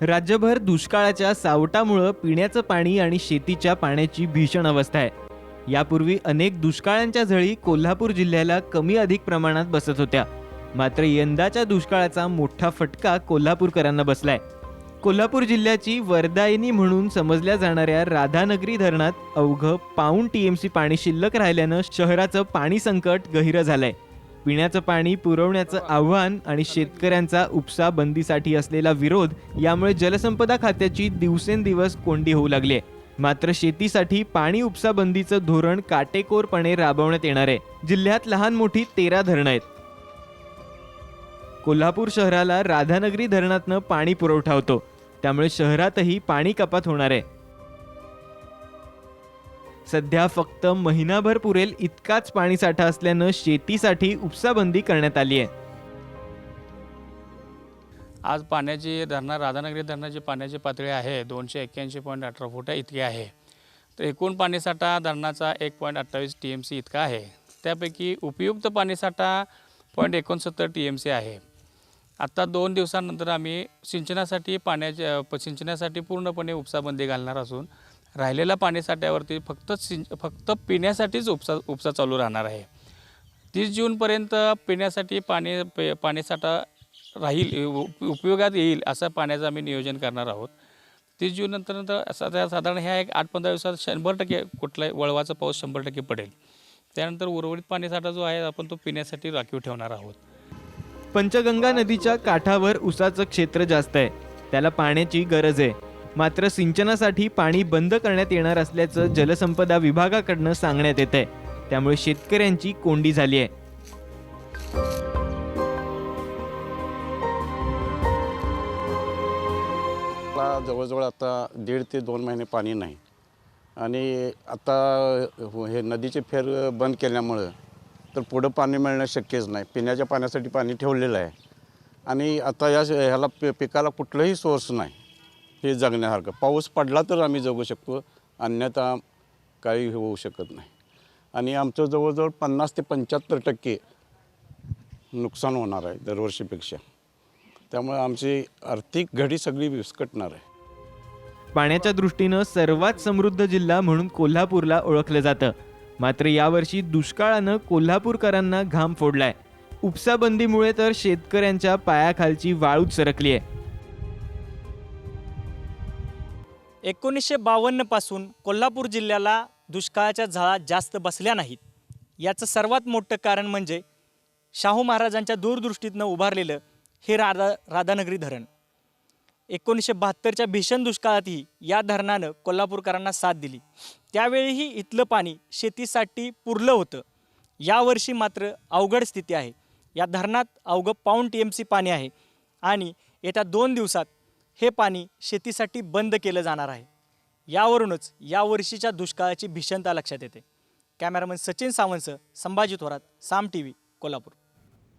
राज्यभर दुष्काळाच्या सावटामुळे पिण्याचं पाणी आणि शेतीच्या पाण्याची भीषण अवस्था आहे। यापूर्वी अनेक दुष्काळांच्या झळी कोल्हापूर जिल्ह्याला कमी अधिक प्रमाणात बसत होत्या, मात्र यंदाच्या दुष्काळाचा मोठा फटका कोल्हापूरकरांना बसलाय। कोल्हापूर जिल्ह्याची वरदायिनी म्हणून समजल्या जाणाऱ्या राधानगरी धरणात अवघं पाऊण टीएमसी पाणी शिल्लक राहिल्यानं शहराचं पाणी संकट गहिरं झालंय। पिण्याचं पाणी पुरवण्याचं आव्हान आणि शेतकऱ्यांचा उपसा बंदीसाठी असलेला विरोध यामुळे जलसंपदा खात्याची दिवसेंदिवस कोंडी होऊ लागली आहे। मात्र शेतीसाठी पाणी उपसा बंदीचं धोरण काटेकोरपणे राबवण्यात येणार आहे। जिल्ह्यात लहान मोठी 13 धरणं आहेत। कोल्हापूर शहराला राधानगरी धरणातनं पाणी पुरवठा होतो, त्यामुळे शहरातही पाणी कपात होणार आहे। सध्या फक्त महिनाभर पुरेल इतकाच पाणीसाठा असल्यानं शेतीसाठी उपसाबंदी करण्यात आली आहे। आज पाण्याची राधानगरी धरणाची पाण्याची पातळी आहे 281.18 फूट इतकी आहे। तर एकूण पाणीसाठा धरणाचा 1.28 TMC इतका आहे। त्यापैकी उपयुक्त पाणीसाठा 0.69 TMC आहे। आता 2 दिवसांनंतर आम्ही सिंचनासाठी सिंचनासाठी पूर्णपणे उपसाबंदी घालणार असून राहिलेल्या पाणीसाठ्यावरती फक्त पिण्यासाठीच उपसा चालू राहणार आहे। 30 जूनपर्यंत पिण्यासाठी पाणीसाठा राहील, उपयोगात येईल असं पाण्याचं आम्ही नियोजन करणार आहोत। 30 जून नंतर साधारण ह्या एक 8-15 दिवसात 100% कुठलाही वळवाचा पाऊस 100% पडेल। त्यानंतर उर्वरित पाणीसाठा जो आहे आपण तो पिण्यासाठी राखीव ठेवणार आहोत। पंचगंगा नदीच्या काठावर ऊसाचं क्षेत्र जास्त आहे, त्याला पाण्याची गरज आहे। मात्र सिंचनासाठी पाणी बंद करण्यात येणार असल्याचं जलसंपदा विभागाकडून सांगण्यात येत आहे, त्यामुळे शेतकऱ्यांची कोंडी झाली आहे। जवळजवळ आता 1.5 ते 2 महिने पाणी नाही आणि आता हे नदीचे फेर बंद केल्यामुळं तर पुढं पाणी मिळणं शक्यच नाही। पिण्याच्या पाण्यासाठी पाणी ठेवलेलं आहे आणि आता ह्याला पिकाला कुठलंही सोर्स नाही हे जगण्यासारखं। पाऊस पडला तर आम्ही जगू शकतो, अन्यथा काही होऊ शकत नाही। आणि आमचं जवळजवळ 50 ते 75% नुकसान होणार आहे दरवर्षीपेक्षा। त्यामुळे आमची आर्थिक घडी सगळी विस्कटणार आहे। पाण्याच्या दृष्टीनं सर्वात समृद्ध जिल्हा म्हणून कोल्हापूरला ओळखलं जातं, मात्र यावर्षी दुष्काळानं कोल्हापूरकरांना घाम फोडलाय। उपसाबंदीमुळे तर शेतकऱ्यांच्या पायाखालची वाळूच सरकली आहे। 1952 पासून कोल्हापूर जिल्ह्याला दुष्काळाच्या झळा जास्त बसल्या नाहीत। याचं सर्वात मोठं कारण म्हणजे शाहू महाराजांच्या दूरदृष्टीतनं उभारलेलं हे राधानगरी धरण। 1972च्या भीषण दुष्काळातही या धरणानं कोल्हापूरकरांना साथ दिली। त्यावेळीही इथलं पाणी शेतीसाठी पुरलं होतं। यावर्षी मात्र अवघड स्थिती आहे। या धरणात अवघं पाऊण TMC पाणी आहे आणि येत्या 2 दिवसात हे पाणी शेतीसाठी बंद केलं जाणार आहे। यावरूनच यावर्षीच्या दुष्काळाची भीषणता लक्षात येते। कॅमेरामन सचिन सावंतसह संभाजी थोरात, साम TV, कोल्हापूर।